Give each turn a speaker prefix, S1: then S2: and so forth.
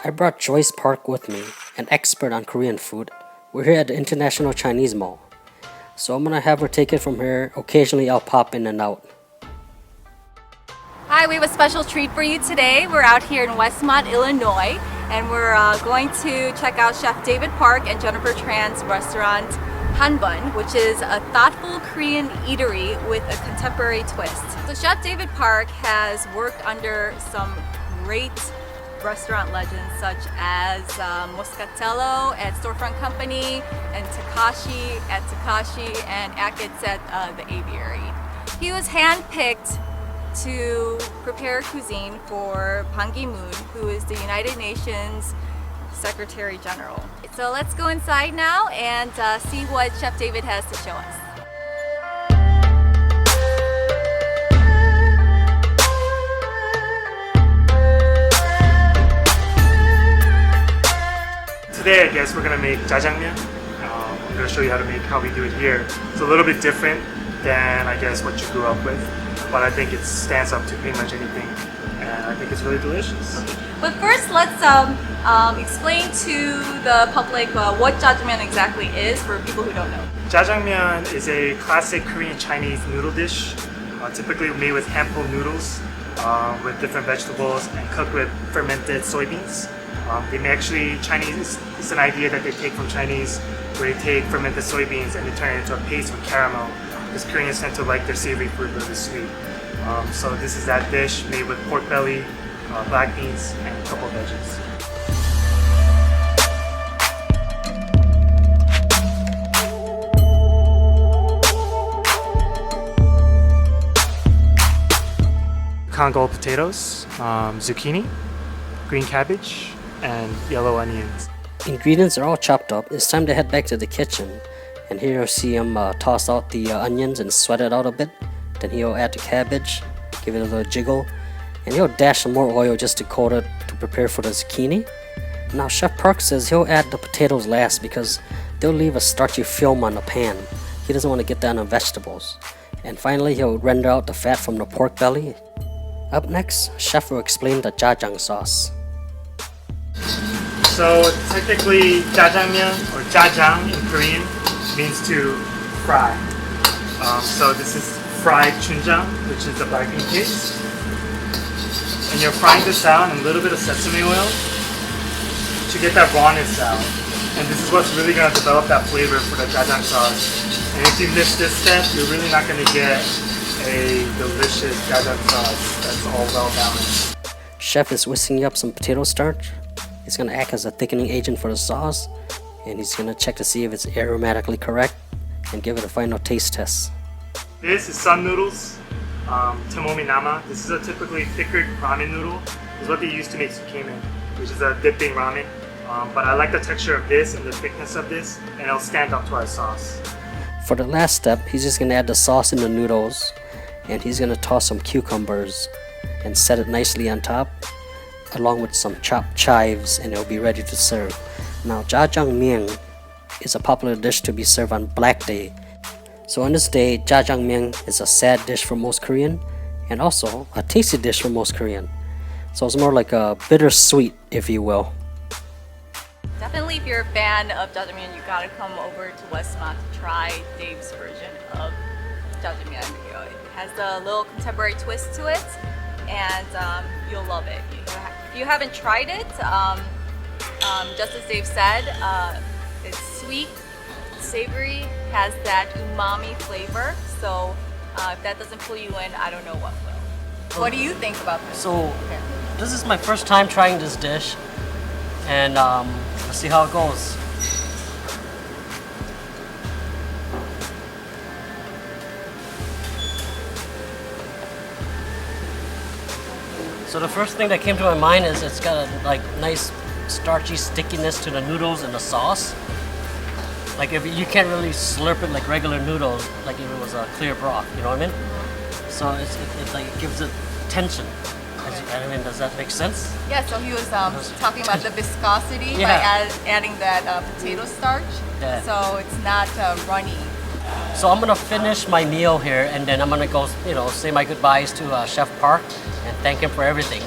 S1: I brought Joyce Park with me, an expert on Korean food. We're here at the International Chinese Mall. So I'm gonna have her take it from here. Occasionally I'll pop in and out.
S2: Hi, we have a special treat for you today. We're out here in Westmont, Illinois, and we're going to check out Chef David Park and Jennifer Tran's restaurant, Hanbun, which is a thoughtful Korean eatery with a contemporary twist. So Chef David Park has worked under some great restaurant legends such as Moscatello at Storefront Company and Takashi at Takashi and Ackett's at the Aviary. He was handpicked to prepare cuisine for Ban Ki-moon, who is the United Nations Secretary General. So let's go inside now and see what Chef David has to show us.
S3: Today, I guess we're gonna make JjaJangmyeon. I'm gonna show you how we do it here. It's a little bit different than I guess what you grew up with, but I think it stands up to pretty much anything, and I think it's really delicious.
S2: But first, let's explain to the public what JjaJangmyeon exactly is for people who don't know.
S3: JjaJangmyeon is a classic Korean Chinese noodle dish, typically made with hand-pulled noodles with different vegetables and cooked with fermented soybeans. Chinese, it's an idea that they take from Chinese, where they take fermented soybeans and they turn it into a paste with caramel, because Koreans tend to like their savory food really sweet. So this is that dish made with pork belly, black beans, and a couple of veggies. Kangol potatoes, zucchini, green cabbage, and yellow onions.
S1: Ingredients are all chopped up. It's time to head back to the kitchen. And here you'll see him toss out the onions and sweat it out a bit. Then he'll add the cabbage, give it a little jiggle, and he'll dash some more oil just to coat it to prepare for the zucchini. Now Chef Park says he'll add the potatoes last because they'll leave a starchy film on the pan. He doesn't want to get that on vegetables. And finally he'll render out the fat from the pork belly. Up next, Chef will explain the JjaJang sauce.
S3: So technically, JjaJangmyeon or JjaJang in Korean means to fry. So this is fried chunjang, which is the black bean paste. And you're frying this out in a little bit of sesame oil to get that rawness out. And this is what's really going to develop that flavor for the JjaJang sauce. And if you miss this step, you're really not going to get a delicious JjaJang sauce that's all well balanced.
S1: Chef is whisking up some potato starch. It's going to act as a thickening agent for the sauce, and he's going to check to see if it's aromatically correct and give it a final taste test.
S3: This is sun noodles, temomi nama. This is a typically thicker ramen noodle. This is what they use to make sukkemen, which is a dipping ramen. But I like the texture of this and the thickness of this, and it'll stand up to our sauce.
S1: For the last step, he's just going to add the sauce in the noodles, and he's going to toss some cucumbers and set it nicely on top, along with some chopped chives, and it'll be ready to serve. Now, JjaJangmyeon is a popular dish to be served on Black Day. So on this day, JjaJangmyeon is a sad dish for most Korean, and also a tasty dish for most Korean. So it's more like a bittersweet, if you will.
S2: Definitely, if you're a fan of JjaJangmyeon, you gotta come over to Westmont to try Dave's version of JjaJangmyeon. It has a little contemporary twist to it, and you'll love it. If you haven't tried it, just as Dave said, it's sweet, savory, has that umami flavor. So if that doesn't pull you in, I don't know what will. What do you think about this?
S1: So this is my first time trying this dish, and let's see how it goes. So the first thing that came to my mind is it's got a nice starchy stickiness to the noodles and the sauce. Like if you can't really slurp it like regular noodles, like if it was a clear broth, you know what I mean? So it gives it tension. I mean, does that make sense?
S2: Yeah, so he was talking about the viscosity by adding that potato starch, so it's not runny.
S1: So I'm gonna finish my meal here, and then I'm gonna go, say my goodbyes to Chef Park and thank him for everything.